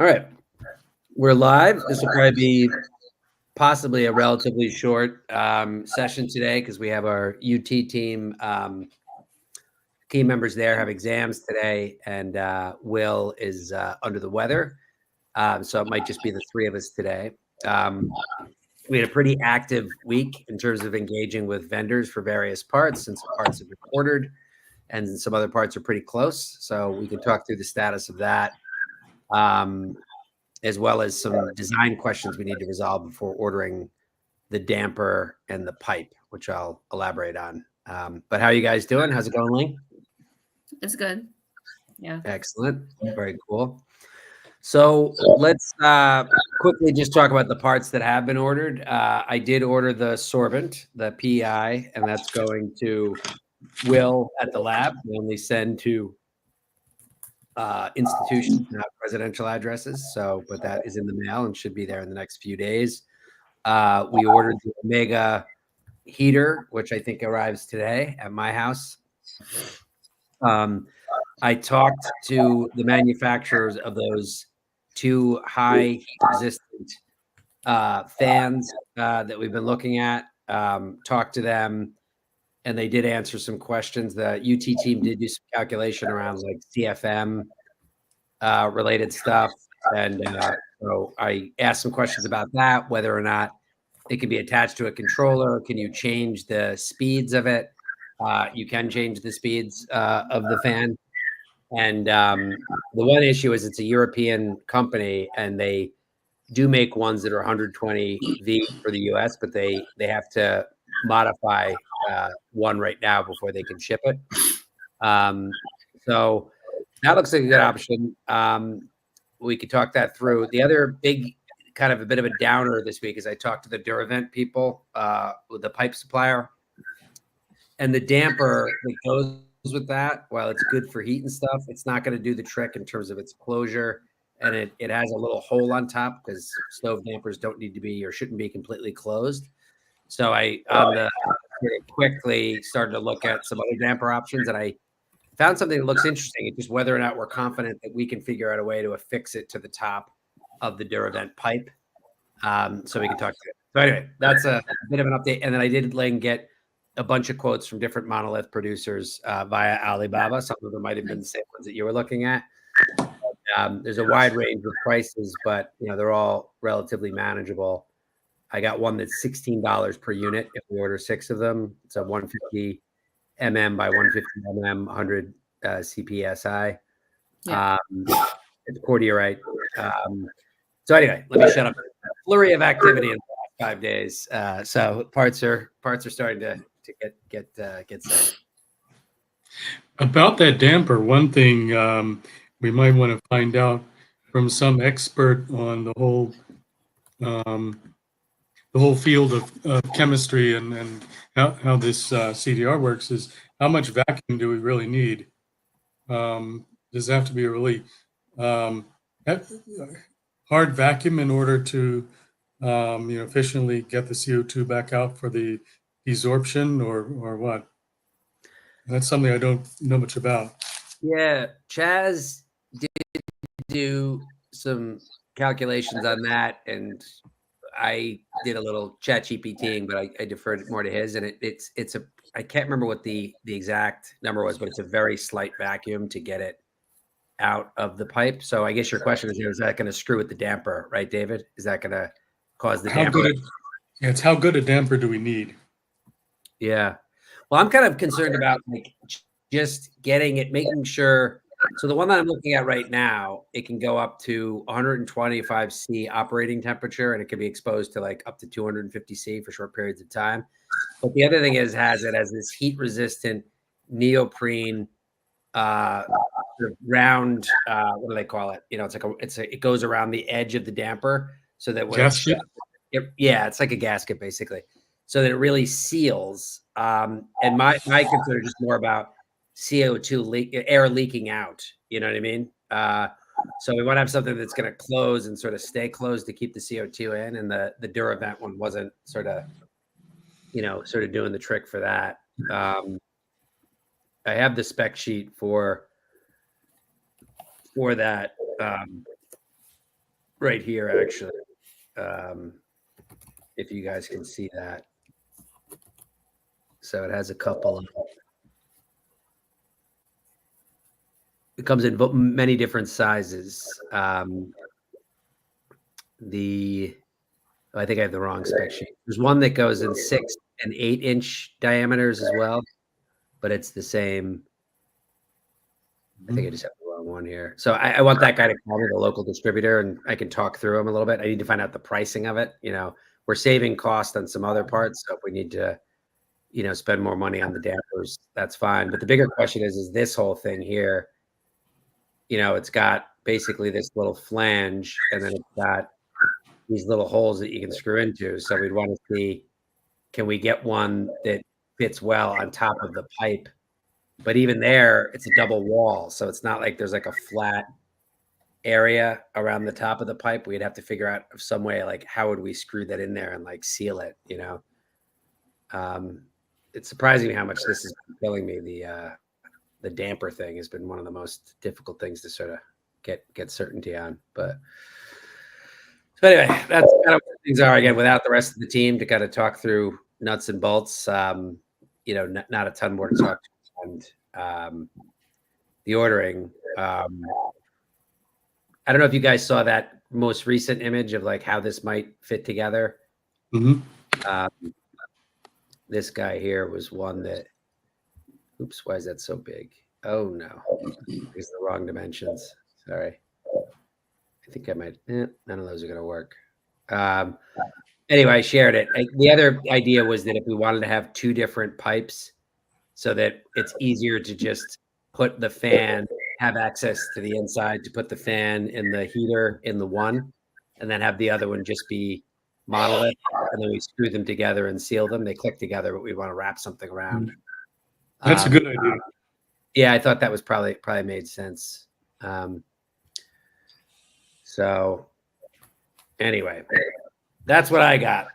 All right, we're live. This will probably be possibly a relatively short session today because we have our UT team members there have exams today, and Will is under the weather, so it might just be the three of us today. We had a pretty active week in terms of engaging with vendors for various parts, and some parts have been ordered, and some other parts are pretty close. So we can talk through the status of that. As well as some design questions we need to resolve before ordering the damper and the pipe, which I'll elaborate on. But how are you guys doing? How's it going, Ling? It's good. Yeah. Excellent. Very cool. So let's quickly just talk about the parts that have been ordered. I did order the sorbent, the PEI, and that's going to Will at the lab. We only send to institutions, not residential addresses. So, but that is in the mail and should be there in the next few days. We ordered the Omega heater, which I think arrives today at my house. I talked to the manufacturers of those two high heat resistant fans that we've been looking at. Talked to them, and they did answer some questions. The UT team did do some calculation around like CFM related stuff. And so I asked some questions about that, whether or not it can be attached to a controller. Can you change the speeds of it? You can change the speeds of the fan. And the one issue is it's a European company, and they do make ones that are 120 V for the US, but they have to modify one right now before they can ship it. So that looks like a good option. We could talk that through. The other big kind of a bit of a downer this week is I talked to the Duravent people with the pipe supplier, and the damper that goes with that, while it's good for heat and stuff, it's not going to do the trick in terms of its closure. And it has a little hole on top because stove dampers don't need to be or shouldn't be completely closed. So I quickly started to look at some other damper options, and I found something that looks interesting. It's just whether or not we're confident that we can figure out a way to affix it to the top of the Duravent pipe. So we can talk to it. So anyway, that's a bit of an update. And then I did get a bunch of quotes from different monolith producers via Alibaba. Some of them might have been the same ones that you were looking at. There's a wide range of prices, but they're all relatively manageable. I got one that's $16 per unit if we order 6 of them. It's a 150 mm by 150 mm, 100 CPSI. Yeah. It's cordierite. So anyway, let me shut up. Flurry of activity in the last 5 days. So parts are starting to get set. About that damper, one thing we might want to find out from some expert on the whole field of chemistry and how this CDR works is how much vacuum do we really need? Does it have to be a really hard vacuum in order to efficiently get the CO2 back out for the desorption, or what? That's something I don't know much about. Yeah, Chaz did do some calculations on that, and I did a little chat GPTing, but I deferred more to his, and it's a I can't remember what the exact number was, but it's a very slight vacuum to get it out of the pipe. So I guess your question is that going to screw with the damper, right, David? Is that going to cause the damper? It's how good a damper do we need? Yeah. Well, I'm kind of concerned about just getting it, making sure. So the one that I'm looking at right now, it can go up to 125 C operating temperature, and it can be exposed to up to 250 C for short periods of time. But the other thing is, it has this heat resistant neoprene round, what do they call it? It goes around the edge of the damper so that when gasket? It's like a gasket basically, so that it really seals. And my concern is just more about CO2 air leaking out. You know what I mean? So we want to have something that's going to close and sort of stay closed to keep the CO2 in. And the Duravent one wasn't sort of doing the trick for that. I have the spec sheet for that right here, actually. If you guys can see that. So it has a couple of, it comes in many different sizes. I think I have the wrong spec sheet. There's one that goes in 6 and 8-inch diameters as well, but it's the same. I think I just have the wrong one here. So I want that guy to call me, the local distributor, and I can talk through him a little bit. I need to find out the pricing of it. We're saving cost on some other parts. So if we need to, spend more money on the dampers, that's fine. But the bigger question is this whole thing here, it's got basically this little flange, and then it's got these little holes that you can screw into. So we'd want to see, can we get one that fits well on top of the pipe? But even there, it's a double wall. So it's not like there's like a flat area around the top of the pipe. We'd have to figure out some way, like, how would we screw that in there and like seal it, It's surprising me how much this is killing me. The damper thing has been one of the most difficult things to sort of get certainty on. But so anyway, that's kind of what things are, again, without the rest of the team to kind of talk through nuts and bolts. Not a ton more to talk to. And the ordering. I don't know if you guys saw that most recent image of like how this might fit together. Mm-hmm. This guy here was one that, oops, why is that so big? Oh no, these are the wrong dimensions. Sorry. I think I might, none of those are going to work. Anyway, I shared it. The other idea was that if we wanted to have 2 different pipes so that it's easier to just put the fan, have access to the inside to put the fan and the heater in the one, and then have the other one just be monolith, and then we screw them together and seal them. They click together, but we want to wrap something around. That's a good idea. Yeah, I thought that was probably made sense. So anyway, that's what I got.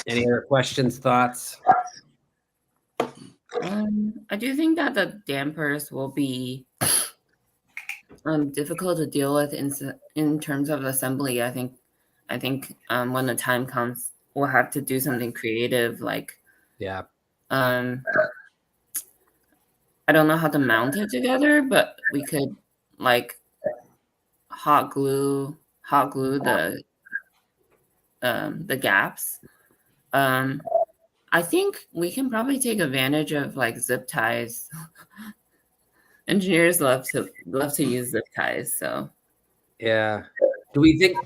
Any other questions, thoughts? I do think that the dampers will be difficult to deal with in terms of assembly. I think when the time comes, we'll have to do something creative, like I don't know how to mount it together, but we could like hot glue the gaps. I think we can probably take advantage of like zip ties. Engineers love to use zip ties. So yeah. Do we think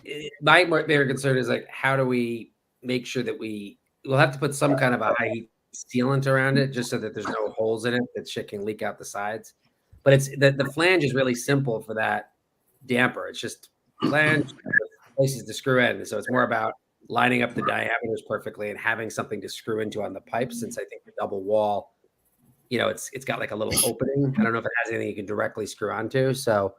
my bigger concern is like, how do we make sure that we'll have to put some kind of a high heat sealant around it just so that there's no holes in it that shit can leak out the sides. But it's the flange is really simple for that damper. It's just flange, places to screw in. So it's more about lining up the diameters perfectly and having something to screw into on the pipe, since I think the double wall, it's got like a little opening. I don't know if it has anything you can directly screw onto. So,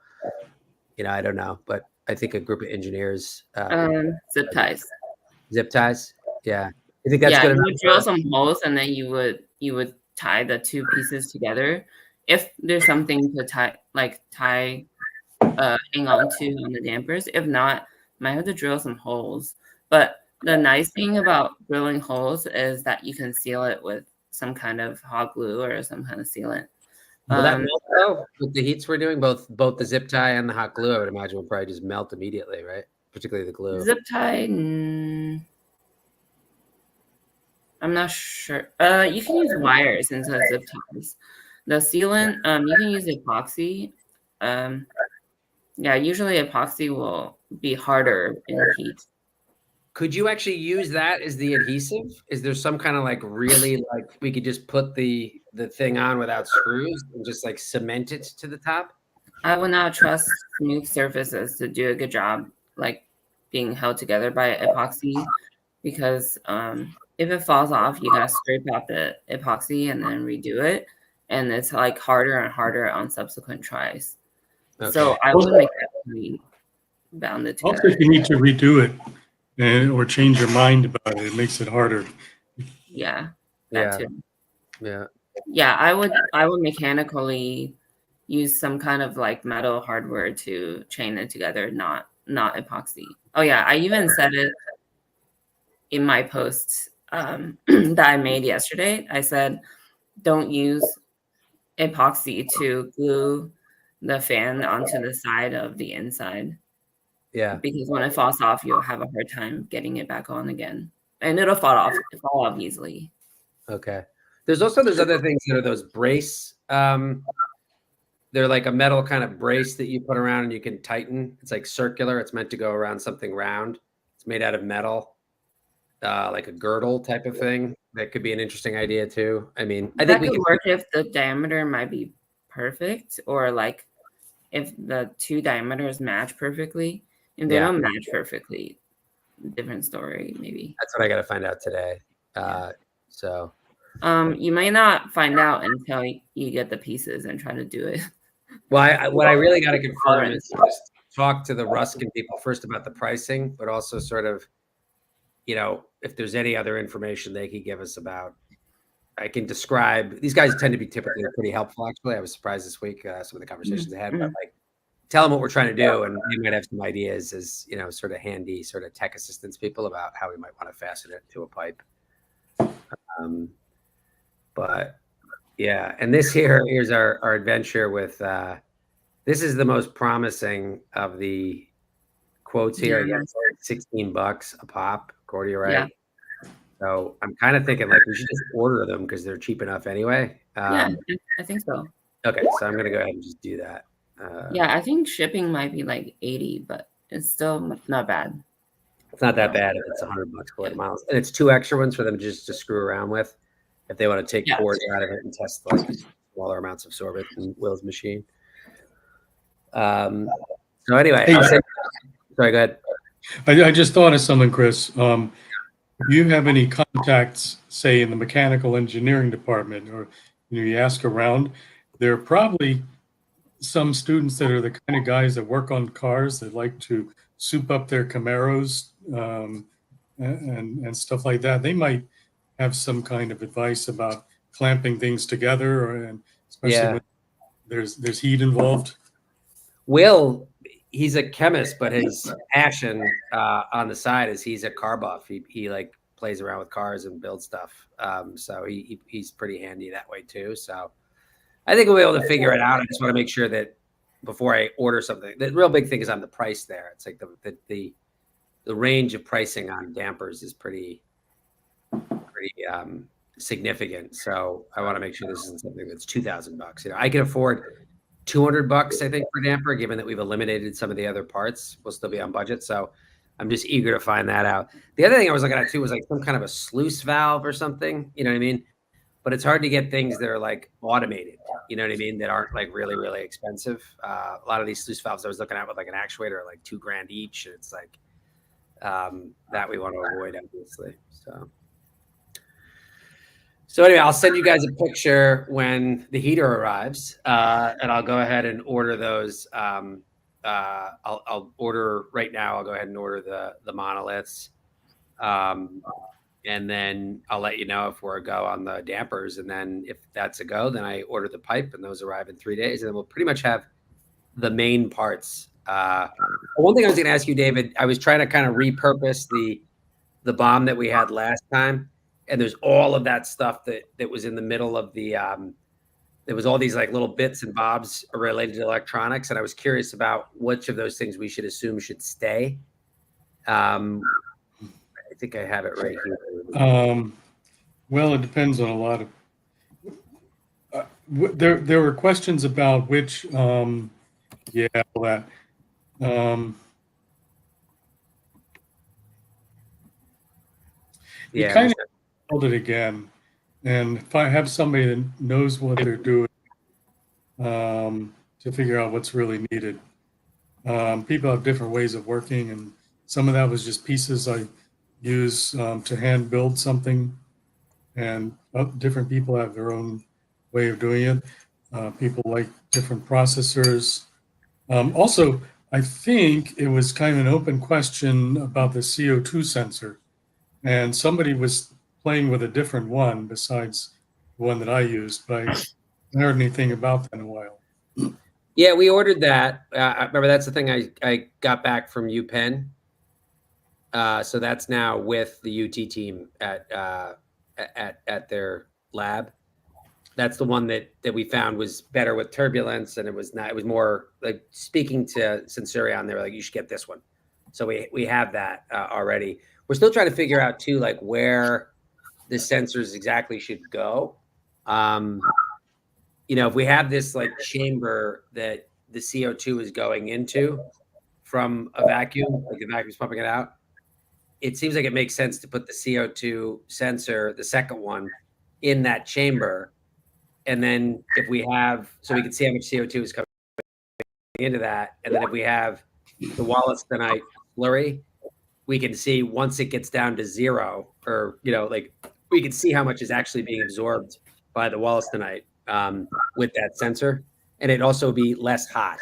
I don't know, but I think a group of engineers. Zip ties. Zip ties? Yeah. I think that's good. You would drill some holes and then you would tie the 2 pieces together. If there's something to hang on to on the dampers. If not, might have to drill some holes. But the nice thing about drilling holes is that you can seal it with some kind of hot glue or some kind of sealant. Will that melt though? With the heats we're doing, both the zip tie and the hot glue, I would imagine will probably just melt immediately, right? Particularly the glue. Zip tie, I'm not sure. You can use wires instead of zip ties. The sealant, you can use epoxy. Yeah, usually epoxy will be harder in heat. Could you actually use that as the adhesive? Is there some kind of like really like we could just put the thing on without screws and just like cement it to the top? I would not trust smooth surfaces to do a good job like being held together by epoxy, because if it falls off, you gotta scrape out the epoxy and then redo it, and it's like harder and harder on subsequent tries. Okay. So I would make that pretty bounded together. Also, if you need to redo it or change your mind about it, it makes it harder. Yeah, that too. Yeah. Yeah, I would mechanically use some kind of like metal hardware to chain it together, not epoxy. Oh yeah, I even said it in my post that I made yesterday. I said, don't use epoxy to glue the fan onto the side of the inside, Yeah. because when it falls off, you'll have a hard time getting it back on again, and it'll fall off easily. Okay. There's also those other things that are those brace. They're like a metal kind of brace that you put around and you can tighten. It's like circular. It's meant to go around something round. It's made out of metal, like a girdle type of thing. That could be an interesting idea too. I mean, I think That we could can. work if the diameter might be perfect, or like if the two diameters match perfectly. If they Yeah. don't match perfectly, different story maybe. That's what I got to find out today. So. You might not find out until you get the pieces and try to do it. Well, what I really got to confirm Tolerance. is just talk to the Ruskin people first about the pricing, but also sort of, if there's any other information they could give us about. I can describe. These guys tend to be typically pretty helpful. Actually, I was surprised this week some of the conversations I had. But like, tell them what we're trying to do, and they might have some ideas as sort of handy, sort of tech assistance people about how we might want to fasten it to a pipe. But yeah, and here's our adventure with. This is the most promising of the quotes here. Yeah, Again, $16 a pop, cordiorite. Yeah. So I'm kind of thinking like we should just order them because they're cheap enough anyway. Yeah, I think so. Okay, so I'm gonna go ahead and just do that. Yeah, I think shipping might be like 80, but it's still not bad. It's not that bad if it's $100 for the miles, and it's 2 extra ones for them just to screw around with if they want to take cores out of it and test like smaller amounts of sorbate in Will's machine. So anyway, sorry, go ahead. I just thought of something, Chris. Do you have any contacts, say, in the mechanical engineering department, or you ask around? There are probably some students that are the kind of guys that work on cars that like to soup up their Camaros and stuff like that. They might have some kind of advice about clamping things together, and especially when there's heat involved. Will, he's a chemist, but his passion on the side is he's a car buff. He like plays around with cars and builds stuff. So he's pretty handy that way too. So I think we'll be able to figure it out. I just want to make sure that before I order something, the real big thing is on the price there. It's like the range of pricing on dampers is pretty significant. So I want to make sure this isn't something that's $2,000. I can afford $200, I think, for damper, given that we've eliminated some of the other parts. We'll still be on budget. So I'm just eager to find that out. The other thing I was looking at too was like some kind of a sluice valve or something, you know what I mean? But it's hard to get things that are like automated, you know what I mean? That aren't like really, really expensive. A lot of these sluice valves I was looking at with like an actuator are like $2,000 each. And it's like that we want to avoid, obviously. So anyway, I'll send you guys a picture when the heater arrives, and I'll go ahead and order those. I'll order right now. I'll go ahead and order the monoliths, and then I'll let you know if we're a go on the dampers. And then if that's a go, then I order the pipe, and those arrive in 3 days, and then we'll pretty much have the main parts. One thing I was going to ask you, David, I was trying to kind of repurpose the bomb that we had last time. And there's all of that stuff that was in the middle of the there was all these like little bits and bobs related to electronics. And I was curious about which of those things we should assume should stay. I think I have it right here. Well, it depends on a lot of there were questions about which all that you kind of build it again, and if I have somebody that knows what they're doing to figure out what's really needed. People have different ways of working, and some of that was just pieces I use to hand build something, and different people have their own way of doing it. People like different processors. Also, I think it was kind of an open question about the CO2 sensor, and somebody was playing with a different one besides the one that I used, but I haven't heard anything about that in a while. Yeah, we ordered that. I remember that's the thing I got back from UPenn. So that's now with the UT team at their lab. That's the one that we found was better with turbulence, and it was more like speaking to Sensorion. They were like, you should get this one. So we have that already. We're still trying to figure out too, like where the sensors exactly should go. If we have this like chamber that the CO2 is going into from a vacuum, like the vacuum's pumping it out, it seems like it makes sense to put the CO2 sensor, the second one, in that chamber. And then if we have, so we can see how much CO2 is coming into that. And then if we have the Wollastonite slurry, we can see once it gets down to zero, or, like we can see how much is actually being absorbed by the Wollastonite with that sensor. And it'd also be less hot.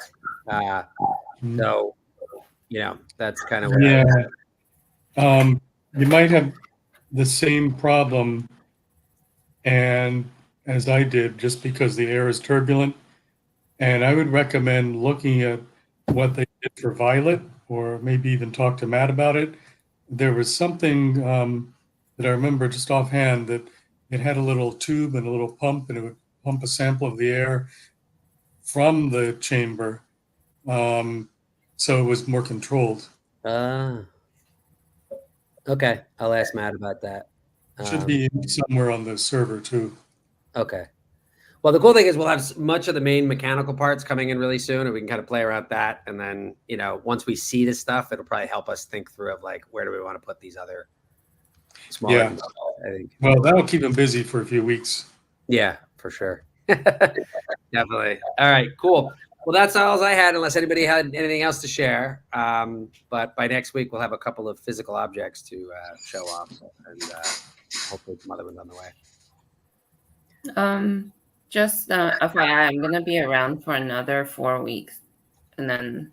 So, that's kind of what you might have the same problem, and as I did, just because the air is turbulent. And I would recommend looking at what they did for Violet, or maybe even talk to Matt about it. There was something that I remember just offhand, that it had a little tube and a little pump, and it would pump a sample of the air from the chamber. So it was more controlled. Okay. I'll ask Matt about that. It should be somewhere on the server too. Okay. Well, the cool thing is we'll have much of the main mechanical parts coming in really soon, and we can kind of play around that. And then, once we see this stuff, it'll probably help us think through of like, where do we want to put these other smaller things, I think. Well, that'll keep them busy for a few weeks. Yeah, for sure. Definitely. All right, cool. Well, that's all I had, unless anybody had anything else to share. But by next week, we'll have a couple of physical objects to show off, and hopefully some other ones on the way. Just FYI, I'm gonna be around for another 4 weeks, and then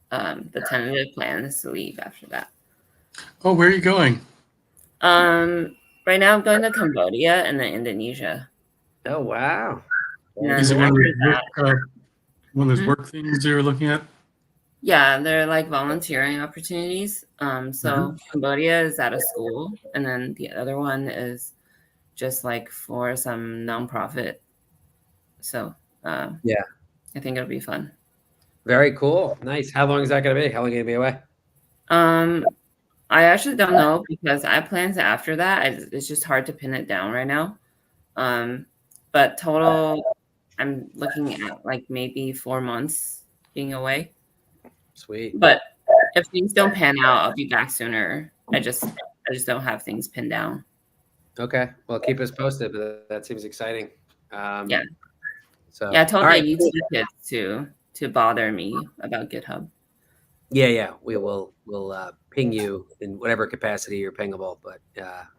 the tentative plan is to leave after that. Oh, where are you going? Right now I'm going to Cambodia and then Indonesia. Oh, wow. Is it one of those work things you're looking at? Yeah, they're like volunteering opportunities. So Cambodia is at a school, and then the other one is just like for some nonprofit. So yeah, I think it'll be fun. Very cool. Nice. How long is that going to be? How long are you going to be away? I actually don't know, because I plan to after that. It's just hard to pin it down right now. But total, I'm looking at like maybe 4 months being away. Sweet. But if things don't pan out, I'll be back sooner. I just don't have things pinned down. Okay. Well, keep us posted. But that seems exciting. Yeah. So yeah, I told the YouTube kids to bother me about GitHub. Yeah. We'll ping you in whatever capacity you're pingable. But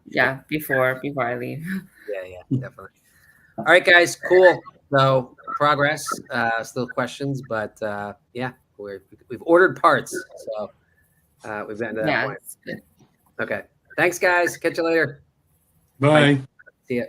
yeah, before I leave. Yeah, definitely. All right, guys. Cool. So progress. Still questions, but yeah, we've ordered parts, so we've gotten to that point. Good. Okay. Thanks, guys. Catch you later. Bye. See ya.